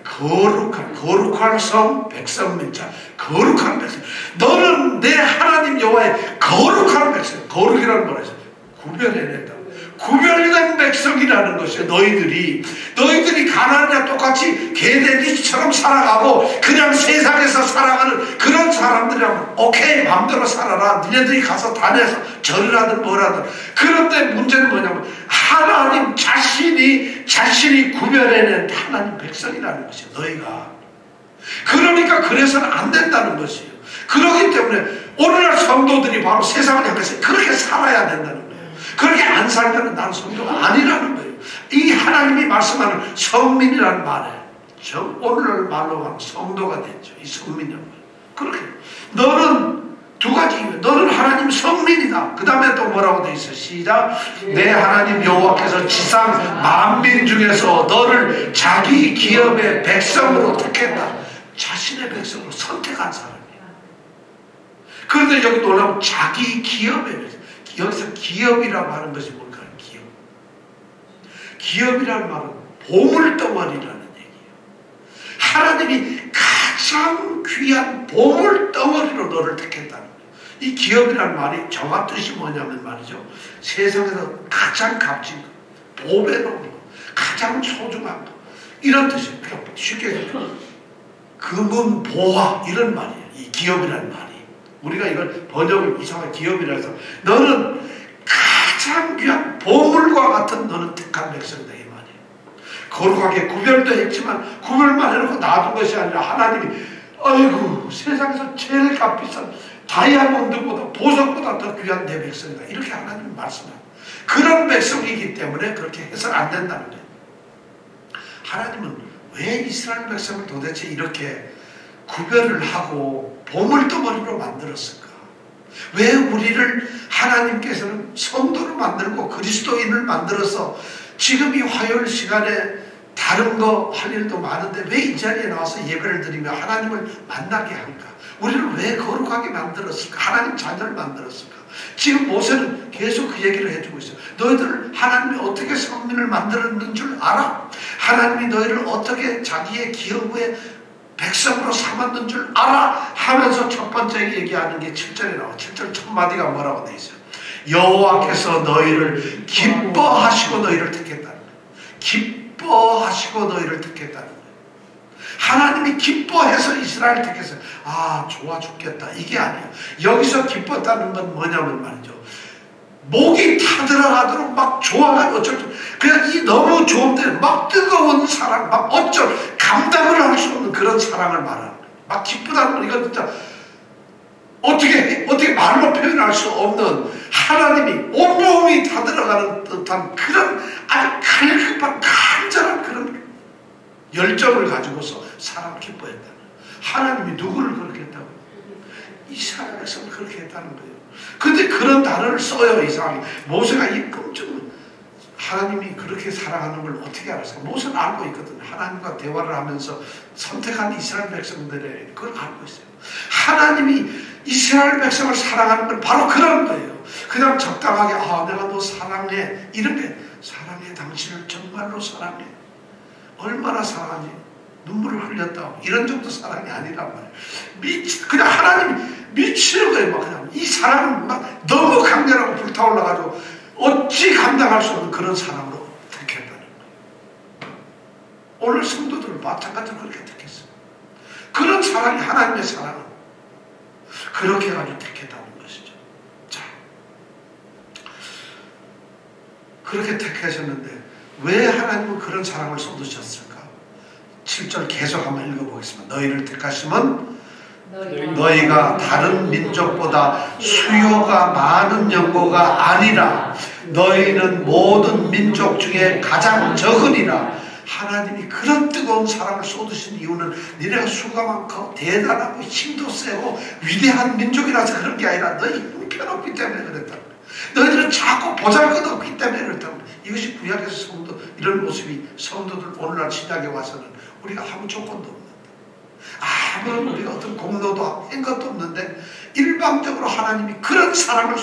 거룩한 성, 백성민자. 거룩한 백성. 너는 내 하나님 여호와의 거룩한 백성. 거룩이라는 말이죠. 구별해낸다. 구별된 백성이라는 것이에요. 너희들이 가나안이랑 똑같이 개돼지처럼 살아가고 그냥 세상에서 살아가는 그런 사람들이라면 오케이 마음대로 살아라. 니네들이 가서 다녀서 절을 하든 뭘 하든. 그런데 문제는 뭐냐면 하나님 자신이 구별해낸 하나님 백성이라는 것이에요. 너희가. 그러니까 그래서는 안 된다는 것이에요. 그렇기 때문에 오늘날 성도들이 바로 세상을 향해서 그렇게 살아야 된다는 거예요. 그렇게 안 살면 난 성도가 아니라는 거예요. 이 하나님이 말씀하는 성민이라는 말에 오늘날 말로 하면 성도가 됐죠. 이 성민이라는 말. 그렇게 너는 두 가지 이유. 너는 하나님 성민이다. 그 다음에 또 뭐라고 돼 있어? 시작. 내 하나님 여호와께서 지상 만민 중에서 너를 자기 기업의 백성으로 택했다. 자신의 백성으로 선택한 사람이야. 그런데 여기 놀라면 자기 기업의 백성. 여기서 기업이라고 하는 것이 뭘까요? 기업. 기업이라는 말은 보물덩어리라는 얘기예요. 하나님이 가장 귀한 보물덩어리로 너를 택했다는 거예요. 이 기업이라는 말이 정확 뜻이 뭐냐면 말이죠. 세상에서 가장 값진 거, 보배 놓은 거, 가장 소중한 거, 이런 뜻이에요. 그러니까 쉽게 얘기하면 금은 보화 이런 말이에요. 이 기업이라는 말이. 우리가 이걸 번역을 이상하게 기업이라 해서 너는 가장 귀한 보물과 같은 너는 택한 백성이다 이 말이에요. 거룩하게 구별도 했지만 구별만 해놓고 놔둔 것이 아니라 하나님이 아이고 세상에서 제일 값비싼 다이아몬드보다 보석보다 더 귀한 내 백성이다 이렇게 하나님이 말씀합니다. 그런 백성이기 때문에 그렇게 해서는 안 된다는 거예요. 하나님은 왜 이스라엘 백성을 도대체 이렇게 구별을 하고 보물덩어리로 만들었을까? 왜 우리를 하나님께서는 성도를 만들고 그리스도인을 만들어서 지금 이 화요일 시간에 다른 거 할 일도 많은데 왜 이 자리에 나와서 예배를 드리며 하나님을 만나게 할까? 우리를 왜 거룩하게 만들었을까? 하나님 자녀를 만들었을까? 지금 모세는 계속 그 얘기를 해주고 있어요. 너희들 하나님이 어떻게 성민을 만들었는 줄 알아? 하나님이 너희를 어떻게 자기의 기업의 백성으로 삼았는 줄 알아? 하면서 첫 번째 얘기하는 게 7절에 나와. 7절 첫 마디가 뭐라고 돼 있어요? 여호와께서 너희를 기뻐하시고 너희를 택했다는 거예요. 기뻐하시고 너희를 택했다는 거예요. 하나님이 기뻐해서 이스라엘 택했어요. 아 좋아 죽겠다 이게 아니에요. 여기서 기뻤다는 건 뭐냐면 말이죠. 목이 타들어가도록 막 좋아가지고 어쩔 수 그냥 이 너무 좋은데 막 뜨거운 사랑 막 어쩔 감당을 할 수 없는 그런 사랑을 말하는 거예요. 막 기쁘다는 건 이건 진짜 어떻게 말로 표현할 수 없는 하나님이 온몸이 타들어가는 듯한 그런 아주 갈급한 간절한 그런 열정을 가지고서 사랑 기뻐했다는 거예요. 하나님이 누구를 그렇게 했다고? 이스라엘 백성을 그렇게 했다는 거예요. 근데 그런 단어를 써요. 이상하게 모세가 이 끔찍한 하나님이 그렇게 사랑하는 걸 어떻게 알았어요? 모세는 알고 있거든. 하나님과 대화를 하면서 선택한 이스라엘 백성들의 그걸 알고 있어요. 하나님이 이스라엘 백성을 사랑하는 건 바로 그런 거예요. 그냥 적당하게 아 내가 너 사랑해 이렇게 사랑해 당신을 정말로 사랑해 얼마나 사랑하니 눈물을 흘렸다고 이런 정도 사랑이 아니란 말이에요. 그냥 하나님이 미치는 거예요. 막 그냥 이 사랑은 막 너무 강렬하고 불타올라가지고 어찌 감당할 수 없는 그런 사랑으로 택했다는 거예요. 오늘 성도들을 마찬가지로 그렇게 택했어요. 그런 사랑이 하나님의 사랑은 그렇게 해가지고 택했다는 것이죠. 자, 그렇게 택하셨는데 왜 하나님은 그런 사랑을 쏟으셨을까? 7절 계속 한번 읽어보겠습니다. 너희를 택하심은 너희가 다른 민족보다 수요가 많은 연고가 아니라 너희는 모든 민족 중에 가장 적으리라. 하나님이 그런 뜨거운 사랑을 쏟으신 이유는 너희가 수가 많고 대단하고 힘도 세고 위대한 민족이라서 그런 게 아니라 너희 형편없기 때문에 그랬다는 거예요. 너희들은 자꾸 보잘것없기 때문에 그랬다는 거예요. 이것이 구약에서 성도 이런 모습이 성도들 오늘날 신약에 와서는 우리가 아무 조건도 없는데 아무런 우리가 어떤 공로도 한 것도 없는데 일방적으로 하나님이 그런 사랑을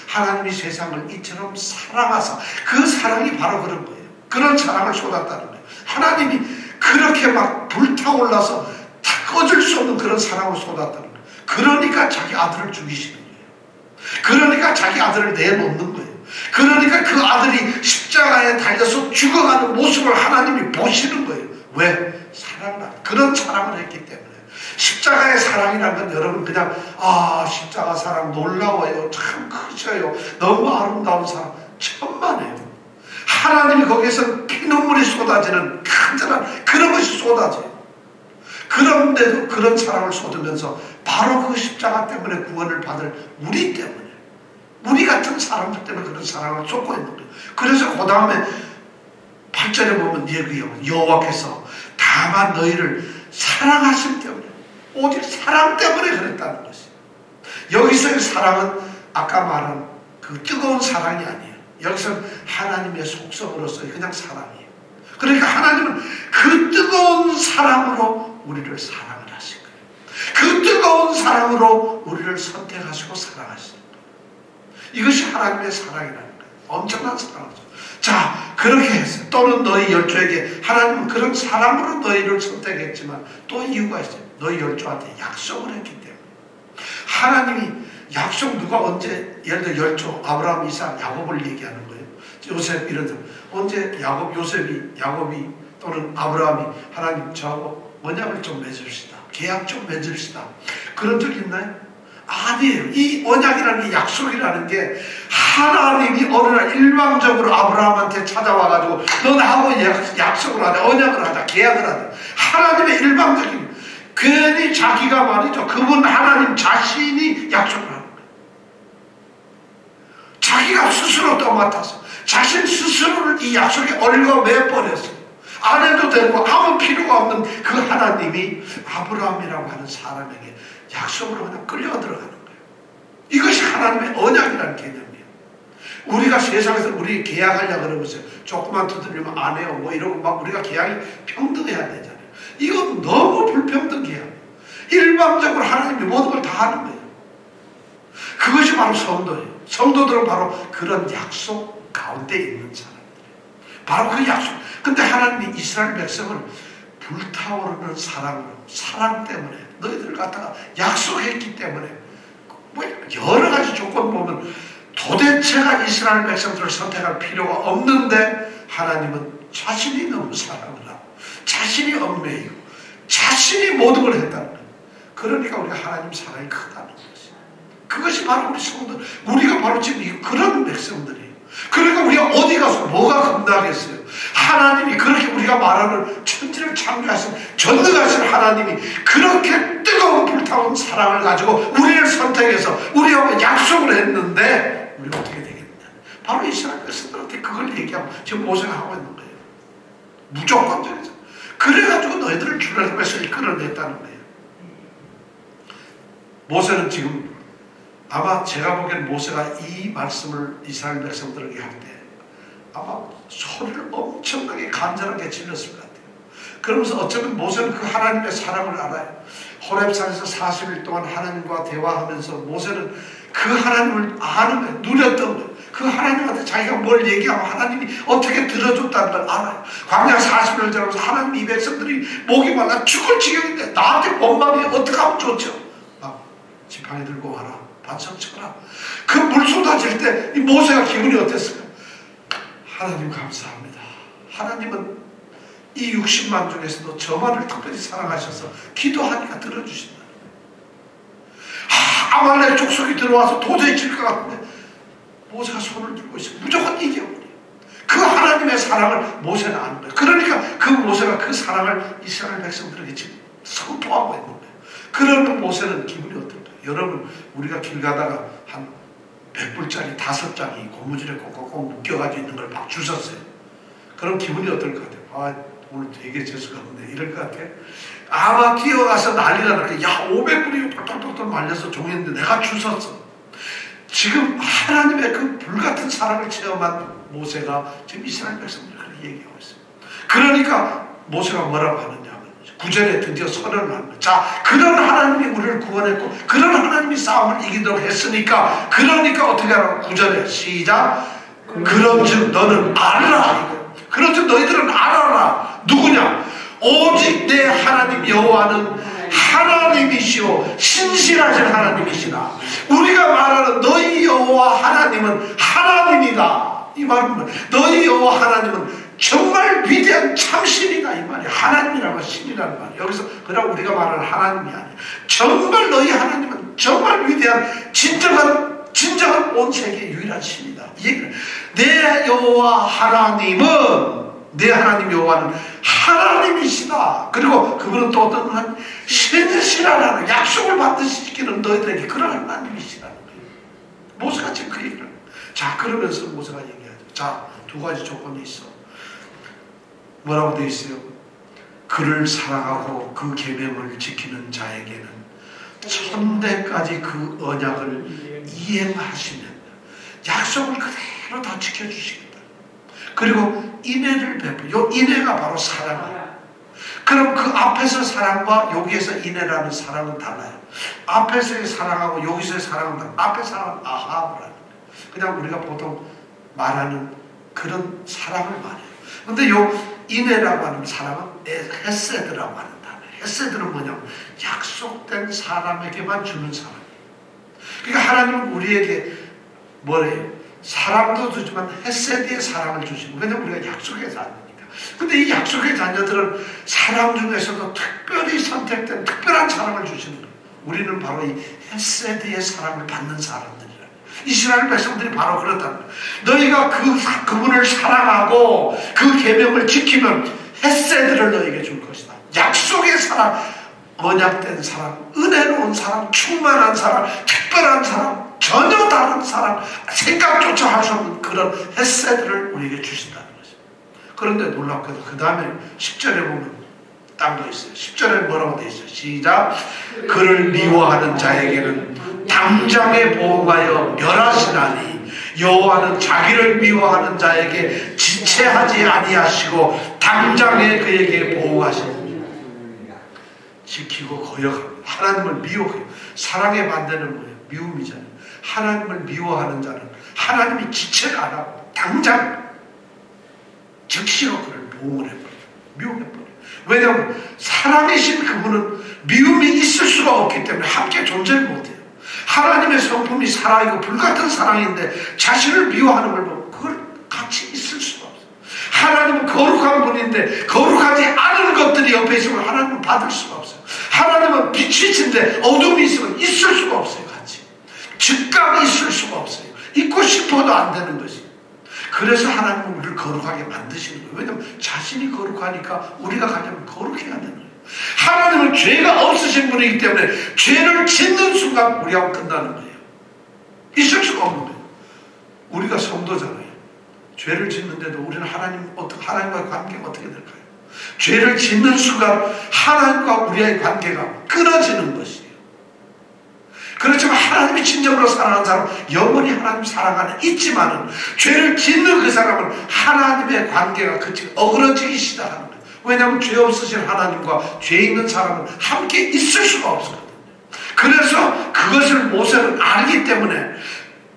하나님이 세상을 이처럼 사랑하사 그 사랑이 바로 그런 거예요. 그런 사랑을 쏟았다는 거예요. 하나님이 그렇게 막 불타올라서 다 꺼질 수 없는 그런 사랑을 쏟았다는 거예요. 그러니까 자기 아들을 죽이시는 거예요. 그러니까 자기 아들을 내놓는 거예요. 그러니까 그 아들이 십자가에 달려서 죽어가는 모습을 하나님이 보시는 거예요. 왜? 사랑을 그런 사랑을 했기 때문에. 십자가의 사랑이라는 건 여러분 그냥 십자가 사랑 놀라워요. 참 크셔요. 너무 아름다운 사랑 천만에요. 하나님이 거기서 피눈물이 쏟아지는 간절한 그런 것이 쏟아져요. 그런데도 그런 사랑을 쏟으면서 바로 그 십자가 때문에 구원을 받을 우리 때문에 우리 같은 사람들 때문에 그런 사랑을 쏟고 있는 거예요. 그래서 그 다음에 8절에 보면 얘기해요. 여호와께서 다만 너희를 사랑하심 때문에 오직 사랑 때문에 그랬다는 것이에요. 여기서의 사랑은 아까 말한 그 뜨거운 사랑이 아니에요. 여기서는 하나님의 속성으로서의 그냥 사랑이에요. 그러니까 하나님은 그 뜨거운 사랑으로 우리를 사랑을 하신 거예요. 그 뜨거운 사랑으로 우리를 선택하시고 사랑하신 거예요. 이것이 하나님의 사랑이라는 거예요. 엄청난 사랑이죠. 자, 그렇게 해서 또는 너희 열조에게 하나님은 그런 사랑으로 너희를 선택했지만 또 이유가 있어요. 너희 열조한테 약속을 했기 때문에. 하나님이 약속 누가 언제 예를 들어 열조 아브라함, 이삭, 야곱을 얘기하는 거예요. 요셉 이런 사람 언제 야곱이 또는 아브라함이 하나님 저하고 언약을 좀 맺읍시다. 계약 좀 맺읍시다. 그런 적 있나요? 아니에요. 이 언약이라는 게 약속이라는 게 하나님이 어느 날 일방적으로 아브라함한테 찾아와가지고 너 나하고 약속을 하자, 언약을 하자, 계약을 하자. 하나님의 일방적인 괜히 자기가 말이죠. 그분 하나님 자신이 약속을 하는 거예요. 자기가 스스로 떠맡아서 자신 스스로를 이 약속에 얽어매버렸어요. 안 해도 되고 아무 필요가 없는 그 하나님이 아브라함이라고 하는 사람에게 약속으로 그냥 끌려 들어가는 거예요. 이것이 하나님의 언약이라는 개념이에요. 우리가 세상에서 우리 계약하려고 그러면서 조금만 두드리면 안 해요. 뭐 이러고 막 우리가 계약이 평등해야 되잖아요. 이건 너무 불평등 계약이에요. 일방적으로 하나님이 모든 걸 다 하는 거예요. 그것이 바로 성도예요. 성도들은 바로 그런 약속 가운데 있는 사람들이에요. 바로 그 약속. 근데 하나님이 이스라엘 백성을 불타오르는 사랑으로, 사랑 때문에 너희들 갖다가 약속했기 때문에 뭐 여러 가지 조건 보면 도대체가 이스라엘 백성들을 선택할 필요가 없는데 하나님은 자신이 너무 사랑을 하고 자신이 얽매이고 자신이 모든 걸 했다는 거예요. 그러니까 우리가 하나님 사랑이 크다는 것이. 그것이 바로 우리 성도, 우리가 바로 지금 그런 백성들이에요. 그러니까 우리가 어디 가서 뭐가 겁나겠어요. 하나님이 그렇게 우리가 말하는 천지를 창조하신 전능하신 하나님이 그렇게 뜨거운 불타온 사랑을 가지고 우리를 선택해서 우리하고 약속을 했는데 우리가 어떻게 되겠느냐. 바로 이스라엘 백성들한테 그걸 얘기하고 지금 모세가 하고 있는 거예요. 무조건적이죠. 그래가지고 너희들을 출애굽에서 이끌어냈다는 거예요. 모세는 지금 아마 제가 보기엔 모세가 이 말씀을 이스라엘 백성들에게 할 때 아마 소리를 엄청나게 간절하게 질렀을 것 같아요. 그러면서 어쩌면 모세는 그 하나님의 사랑을 알아요. 호렙산에서 40일 동안 하나님과 대화하면서 모세는 그 하나님을 아는 거예요. 누렸던 거예요. 그 하나님한테 자기가 뭘 얘기하면 하나님이 어떻게 들어줬다는 걸 알아요. 광야 40일 지나면서 하나님 이 백성들이 목이 말라 죽을 지경인데 나한테 원망이 어떻게 하면 좋죠. 막 지팡이 들고 와라. 반석 쳐라. 그 물 쏟아질 때 이 모세가 기분이 어땠을까? 하나님 감사합니다. 하나님은 이 60만 중에서도 저만을 특별히 사랑하셔서 기도하니까 들어주신다. 아말렉 족속이 들어와서 도저히 질 것 같은데 모세가 손을 들고 있어요. 무조건 이겨버려요. 그 하나님의 사랑을 모세는 아는 거예요. 그러니까 그 모세가 그 사랑을 이스라엘 백성들에게 지금 선포하고 있는 거예요. 그러면 모세는 기분이 어떨까요? 여러분 우리가 길 가다가 한 100불짜리 5장이 고무줄에 꼭꼭 묶여가지고 있는 걸 막 주셨어요. 그럼 기분이 어떨 것 같아요? 아 오늘 되게 재수가 없네 이럴 것 같아. 아마 뛰어가서 난리가 날 거야. 야 500불이 똘똘똘 말려서 종이인데 내가 주셨어. 지금 하나님의 그 불같은 사랑을 체험한 모세가 지금 이스라엘 백성들이 그렇게 얘기하고 있어요. 그러니까 모세가 뭐라고 하느냐 하면 9절에 드디어 선언을 하는 거예요. 자, 그런 하나님이 우리를 구원했고 그런 하나님이 싸움을 이기도록 했으니까 그러니까 어떻게 하라고 9절에 시작. 그런즉 너는 알라. 그런즉 너희들은 알아라. 누구냐? 오직 내 하나님 여호와는 하나님이시오 신실하신 하나님이시다. 우리가 말하는 너희 여호와 하나님은 하나님이다. 이 말은 뭐야? 너희 여호와 하나님은 정말 위대한 참신이다 이 말이야. 하나님이라고 신이라는 말이야. 여기서 그냥 우리가 말하는 하나님이 아니야. 정말 너희 하나님은 정말 위대한 진정한 온 세계의 유일한 신이다. 이 얘기는 내 여호와 하나님은 내 하나님 여호와는 하나님이시다. 그리고 그분은 또 어떤 하나님? 신이시라는 약속을 받듯이 지키는 너희들에게 그런 하나님이시라는 거예요. 모세가 지금 그 얘기를 자 그러면서 모세가 얘기하죠. 자, 2가지 조건이 있어. 뭐라고 되어 있어요? 그를 사랑하고 그 계명을 지키는 자에게는 천대까지 그 언약을 이행하시면 약속을 그대로 다 지켜주시겠다. 그리고 인애를 베풀. 요 인애가 바로 사랑이에요. 그럼 그 앞에서 사랑과 여기에서 인애라는 사랑은 달라요. 앞에서의 사랑하고 여기서의 사랑은 달라요. 앞에 사랑은 아하브라는 거예요. 그냥 우리가 보통 말하는 그런 사랑을 말해요. 근데 요 인애라고 하는 사랑은 헤세드라고 하는 단어예요. 헤세드는 뭐냐면 약속된 사람에게만 주는 사랑. 그러니까 하나님은 우리에게 뭐래요? 사랑도 주지만 헤세드의 사랑을 주시는 거예요. 왜냐면 우리가 약속의 자녀니까. 근데 이 약속의 자녀들은 사랑 중에서도 특별히 선택된 특별한 사랑을 주시는 거예요. 우리는 바로 이 헤세드의 사랑을 받는 사람들이라. 이스라엘 백성들이 바로 그렇다는 거예요. 너희가 그분을 사랑하고 그 계명을 지키면 헤세드를 너희에게 줄 것이다. 약속의 사랑, 언약된 사랑, 은혜로운 사랑, 충만한 사랑, 특별한 사랑, 전혀 다른 사랑, 생각조차 할 수 없는 그런 헤세드를 우리에게 주신다는 거죠. 그런데 놀랍게도 그 다음에 10절에 보면 딴 거 있어요. 10절에 뭐라고 되어 있어요? 시작. 그를 미워하는 자에게는 당장에 보호하여 멸하시나니 여호와는 자기를 미워하는 자에게 지체하지 아니하시고 당장에 그에게 보호하시니 지키고 거역합니다. 하나님을 미워해요. 사랑의 반대는 뭐예요? 미움이잖아요. 하나님을 미워하는 자는 하나님이 지체를 안 하고 당장 즉시로 그를 보호를 해버려요. 미워해버려요. 왜냐하면 사랑이신 그분은 미움이 있을 수가 없기 때문에 함께 존재를 못해요. 하나님의 성품이 사랑이고 불같은 사랑인데 자신을 미워하는 걸 보면 그걸 같이 있을 수가 없어요. 하나님은 거룩한 분인데 거룩하지 않은 것들이 옆에 있으면 하나님은 받을 수가 없어요. 하나님은 빛이신데 어둠이 있으면 있을 수가 없어요. 같이 즉각 있을 수가 없어요. 있고 싶어도 안 되는 것이. 그래서 하나님은 우리를 거룩하게 만드시는 거예요. 왜냐하면 자신이 거룩하니까 우리가 가려면 거룩해야 되는 거예요. 하나님은 죄가 없으신 분이기 때문에 죄를 짓는 순간 우리하고 끝나는 거예요. 있을 수가 없는 거예요. 우리가 성도잖아요. 죄를 짓는데도 우리는 하나님과의 관계가 어떻게 될까요? 죄를 짓는 순간 하나님과 우리의 관계가 끊어지는 것이에요. 그렇지만 하나님이 진정으로 사랑하는 사람, 영원히 하나님 사랑 안에 있지만은 죄를 짓는 그 사람은 하나님의 관계가 어그러지기 시작하는 거예요. 왜냐하면 죄 없으신 하나님과 죄 있는 사람은 함께 있을 수가 없거든요. 그래서 그것을 모세는 알기 때문에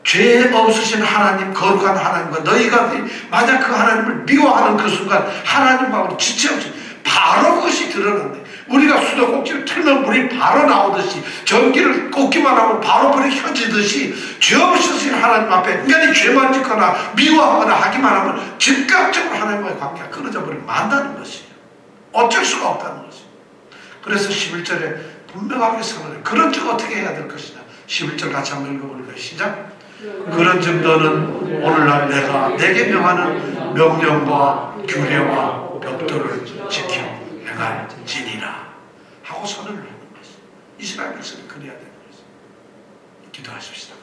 죄 없으신 하나님, 거룩한 하나님과 너희가 만약 그 하나님을 미워하는 그 순간 하나님과 우리 지체 없이 바로 그것이 드러난대. 우리가 수도꼭지를 틀면 물이 바로 나오듯이 전기를 꽂기만 하면 바로 불이 켜지듯이 죄 없으신 하나님 앞에 인간이 죄만 짓거나 미워하거나 하기만 하면 즉각적으로 하나님과의 관계가 끊어져 버리면 만다는 것이에요. 어쩔 수가 없다는 것이에요. 그래서 11절에 분명하게 선언해요. 그런 즉 어떻게 해야 될 것이냐. 11절 같이 한번 읽어볼까요? 시작. 그런즉 너는 오늘날 내가 내게 명하는 명령과 규례와 벽도를 지켜 행할지니라 하고 선언을 하는 것이 이스라엘 백성이 그래야 되는 것이. 기도하십시다.